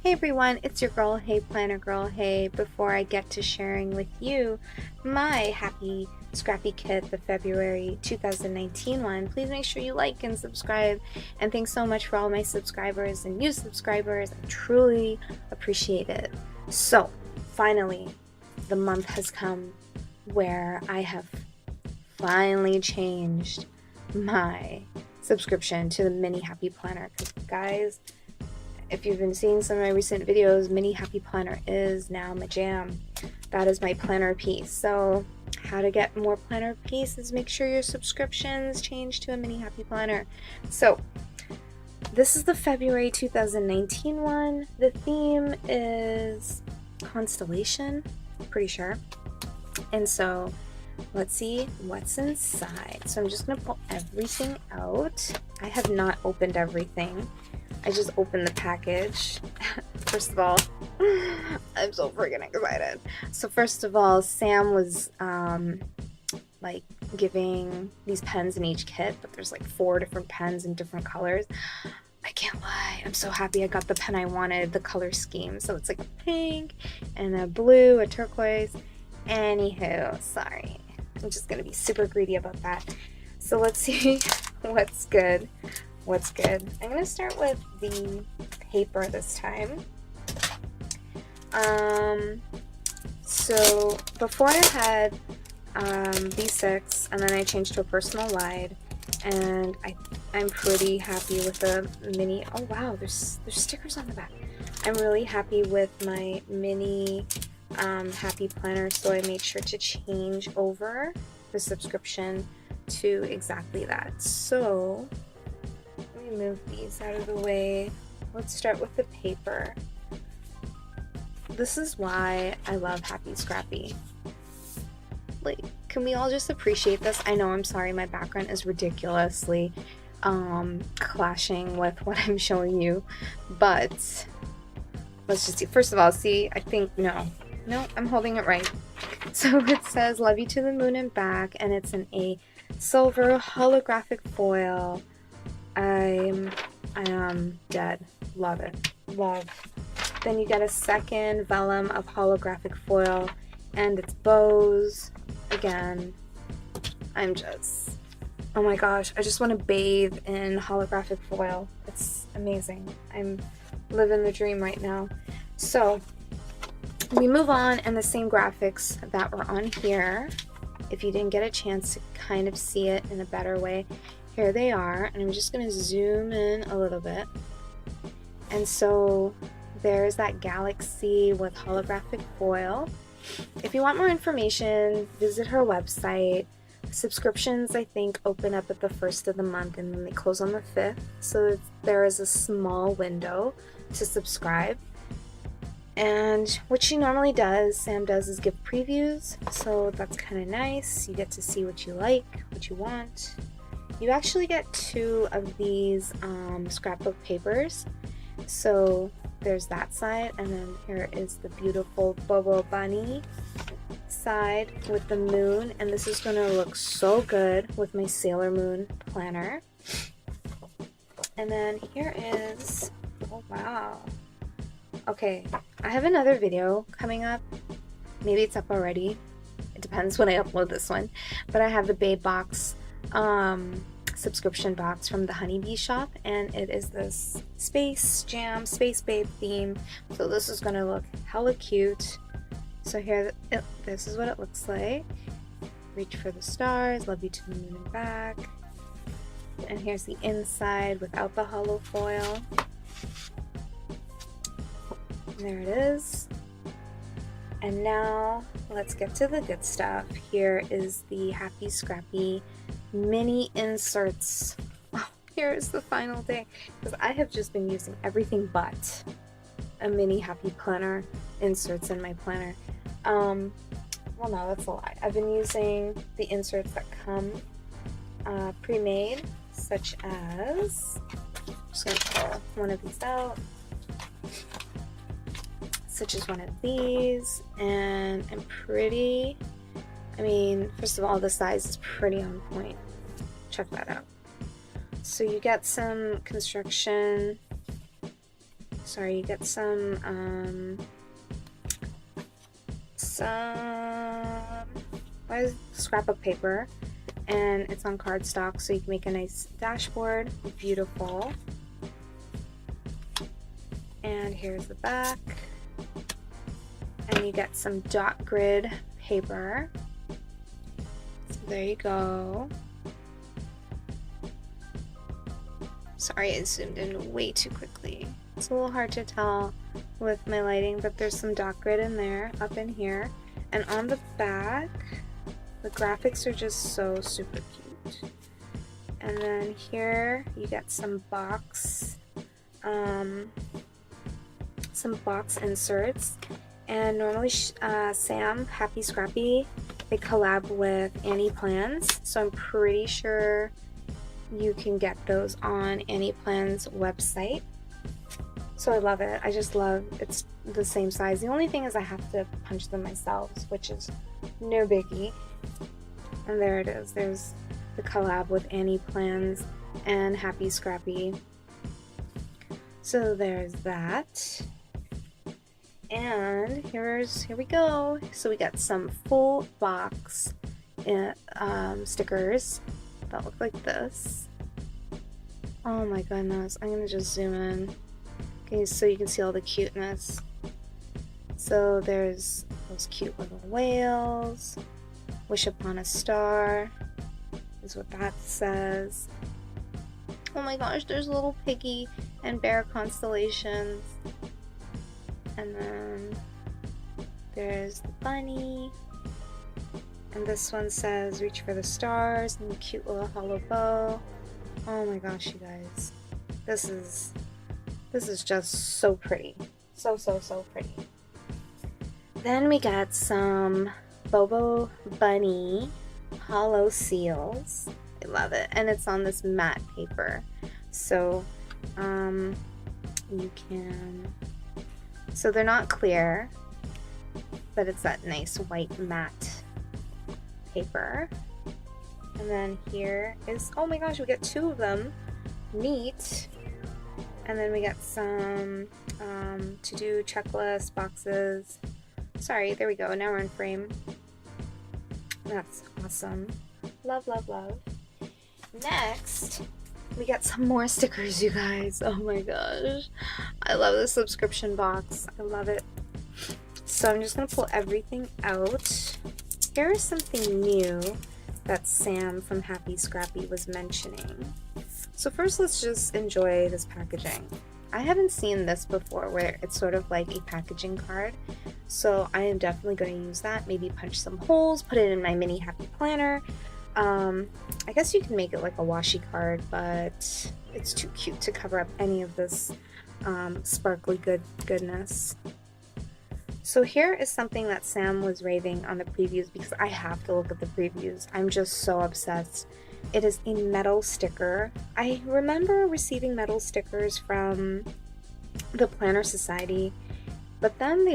Hey everyone, it's your girl, Hey Planner Girl. Hey, before I get to sharing with you my Happie Scrappie kit, the February 2019 one, please make sure you like and subscribe. And thanks so much for all my subscribers and new subscribers. I truly appreciate it. So, finally, the month has come where I have finally changed my subscription to the Mini Happie Planner. Because, guys, if you've been seeing some of my recent videos, Mini Happie Planner is now my jam. That is my planner piece. So how to get more planner pieces, make sure your subscriptions change to a Mini Happie Planner. So this is the February 2019 one. The theme is Constellation, pretty sure. And so let's see what's inside. So I'm just gonna pull everything out. I have not opened everything. I just opened the package. First of all, I'm so freaking excited. So first of all, Sam was like giving these pens in each kit, but there's like 4 different pens in different colors. I can't lie, I'm so happy I got the pen I wanted, the color scheme. So it's like a pink and a blue, a turquoise. Anywho, sorry. I'm just gonna be super greedy about that. So let's see what's good. What's good. I'm going to start with the paper this time. So before I had B6 and then I changed to a personal wide, and I'm pretty happy with the mini. Oh wow, there's stickers on the back. I'm really happy with my mini Happie Planner, so I made sure to change over the subscription to exactly that. So move these out of the way. Let's start with the paper. This is why I love Happie Scrappie. Like, can we all just appreciate this? I know, I'm sorry, my background is ridiculously clashing with what I'm showing you, but let's just see. First of all, see, I think, no, I'm holding it right. So it says love you to the moon and back, and it's in a silver holographic foil. I am dead. Love it. Love. Then you get a second vellum of holographic foil, and it's bows. Again, I'm just, oh my gosh, I just want to bathe in holographic foil. It's amazing. I'm living the dream right now. So we move on, and the same graphics that were on here, if you didn't get a chance to kind of see it in a better way, here they are, and I'm just going to zoom in a little bit. And so there's that galaxy with holographic foil. If you want more information, visit her website. Subscriptions, I think, open up at the 1st of the month and then they close on the 5th. So there is a small window to subscribe. And what she normally does, Sam does, is give previews. So that's kind of nice. You get to see what you like, what you want. You actually get 2 of these scrapbook papers. So there's that side, and then here is the beautiful Bobo Bunny side with the moon, and this is going to look so good with my Sailor Moon planner. And then here is, oh wow. Okay, I have another video coming up. Maybe it's up already. It depends when I upload this one. But I have the Babe Box subscription box from the Honeybee shop, and it is this Space Jam, Space Babe theme. So this is gonna look hella cute. So here, this is what it looks like. Reach for the stars, love you to the moon and back. And here's the inside without the hollow foil. And there it is. And now let's get to the good stuff. Here is the Happie Scrappie mini inserts. Oh, here is the final day, because I have just been using everything but a Mini Happie Planner inserts in my planner. Well, no, that's a lie. I've been using the inserts that come pre-made, such as, I'm just going to pull one of these out, such as one of these, and I'm pretty, I mean, first of all, the size is pretty on point. Check that out. So you get some construction sorry, you get some what is scrapbook paper, and it's on cardstock, so you can make a nice dashboard. Beautiful. And here's the back, and you get some dot grid paper. So there you go. Sorry, I zoomed in way too quickly. It's a little hard to tell with my lighting, but there's some dot grid in there, up in here. And on the back, the graphics are just so super cute. And then here you get some box inserts. And normally Sam, Happie Scrappie, they collab with Annie Plans, so I'm pretty sure you can get those on Annie Plan's website. So I love it. I just love it's the same size. The only thing is I have to punch them myself, which is no biggie. And there it is. There's the collab with Annie Plans and Happie Scrappie. So there's that. And here we go. So we got some full box stickers that look like this. Oh my goodness. I'm gonna just zoom in. Okay, so you can see all the cuteness. So there's those cute little whales. Wish upon a star is what that says. Oh my gosh, there's little piggy and bear constellations. And then there's the bunny. And this one says reach for the stars and the cute little hollow bow. Oh my gosh, you guys. This is just so pretty. So pretty. Then we got some Bobo Bunny hollow seals. I love it. And it's on this matte paper. So you can, so they're not clear, but it's that nice white matte paper. And then here is, oh my gosh, we get 2 of them. Neat. And then we got some to-do checklist boxes. Sorry, there we go. Now we're in frame. That's awesome. Love, love, love. Next, we got some more stickers, you guys. Oh my gosh. I love this subscription box. I love it. So I'm just going to pull everything out. Here is something new that Sam from Happie Scrappie was mentioning. So first, let's just enjoy this packaging. I haven't seen this before, where it's sort of like a packaging card. So I am definitely going to use that. Maybe punch some holes, put it in my mini happy planner. I guess you can make it like a washi card, but it's too cute to cover up any of this sparkly goodness. So here is something that Sam was raving on the previews, because I have to look at the previews. I'm just so obsessed. It is a metal sticker. I remember receiving metal stickers from the Planner Society, but then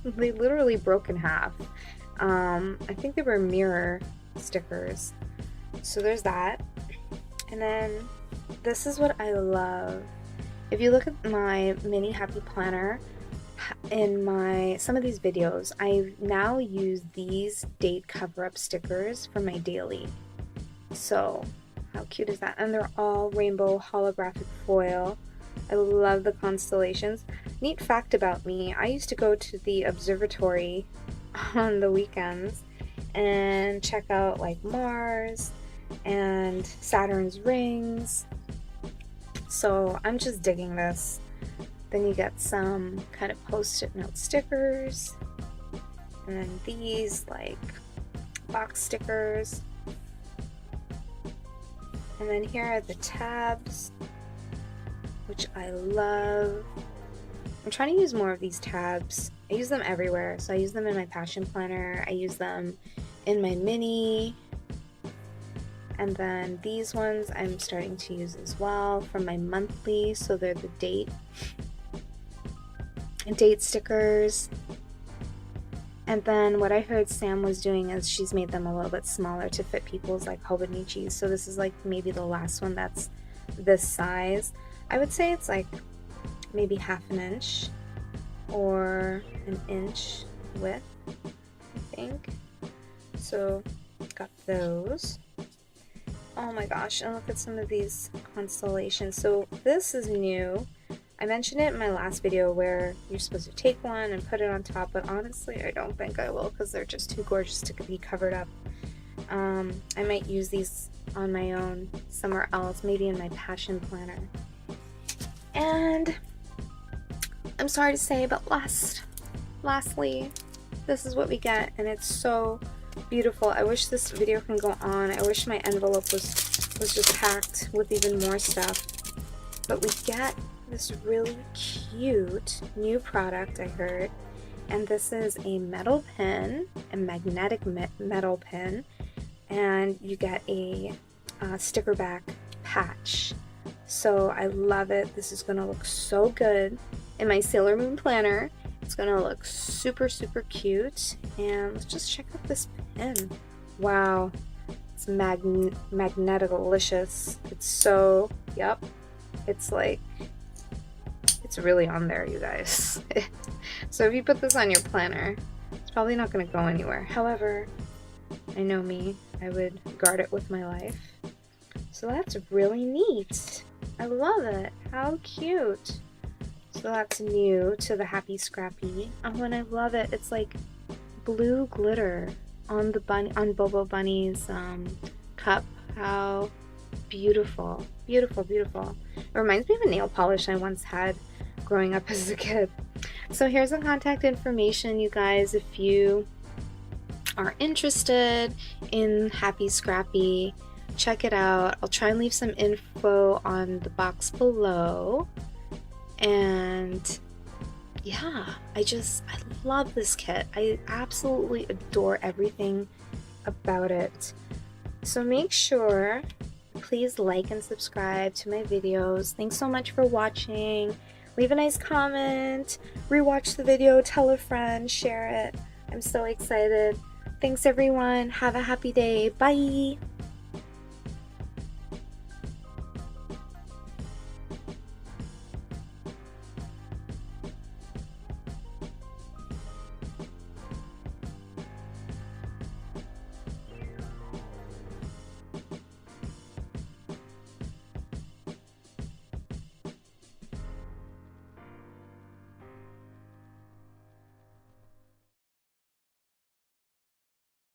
they literally broke in half. I think they were mirror stickers. So there's that. And then this is what I love. If you look at my mini happy planner, in some of these videos, I now use these date cover-up stickers for my daily. So how cute is that? And they're all rainbow holographic foil. I love the constellations. Neat fact about me, I used to go to the observatory on the weekends and check out like Mars and Saturn's rings. So I'm just digging this. Then you get some kind of post-it note stickers, and then these like box stickers, and then here are the tabs, which I love. I'm trying to use more of these tabs. I use them everywhere. So I use them in my passion planner, I use them in my mini, and then these ones I'm starting to use as well for my monthly, so they're the date stickers. And then what I heard Sam was doing is she's made them a little bit smaller to fit people's like hobonichis. So this is like maybe the last one that's this size. I would say it's like maybe half an inch or an inch width, I think. So got those. Oh my gosh, and look at some of these constellations. So this is new. I mentioned it in my last video where you're supposed to take one and put it on top, but honestly I don't think I will because they're just too gorgeous to be covered up. I might use these on my own somewhere else, maybe in my passion planner. And I'm sorry to say, but lastly, this is what we get, and it's so beautiful. I wish this video can go on. I wish my envelope was just packed with even more stuff. But we get this really cute new product, I heard, and this is a metal pin, a magnetic metal pin, and you get a sticker back patch. So I love it. This is gonna look so good in my Sailor Moon planner. It's gonna look super cute. And let's just check out this pin. Wow, it's magnetic-delicious. It's so, yep, it's like, it's really on there, you guys. So if you put this on your planner, it's probably not gonna go anywhere. However, I know me, I would guard it with my life. So that's really neat. I love it. How cute. So that's new to the Happie Scrappie. Oh, and I love it. It's like blue glitter on the on Bobo Bunny's cup. How beautiful. Beautiful. It reminds me of a nail polish I once had growing up as a kid. So here's the contact information, you guys, if you are interested in Happie Scrappie. Check it out. I'll try and leave some info on the box below. And yeah, I love this kit. I absolutely adore everything about it. So make sure, please like and subscribe to my videos. Thanks so much for watching. Leave a nice comment, rewatch the video, tell a friend, share it. I'm so excited. Thanks everyone. Have a happy day. Bye.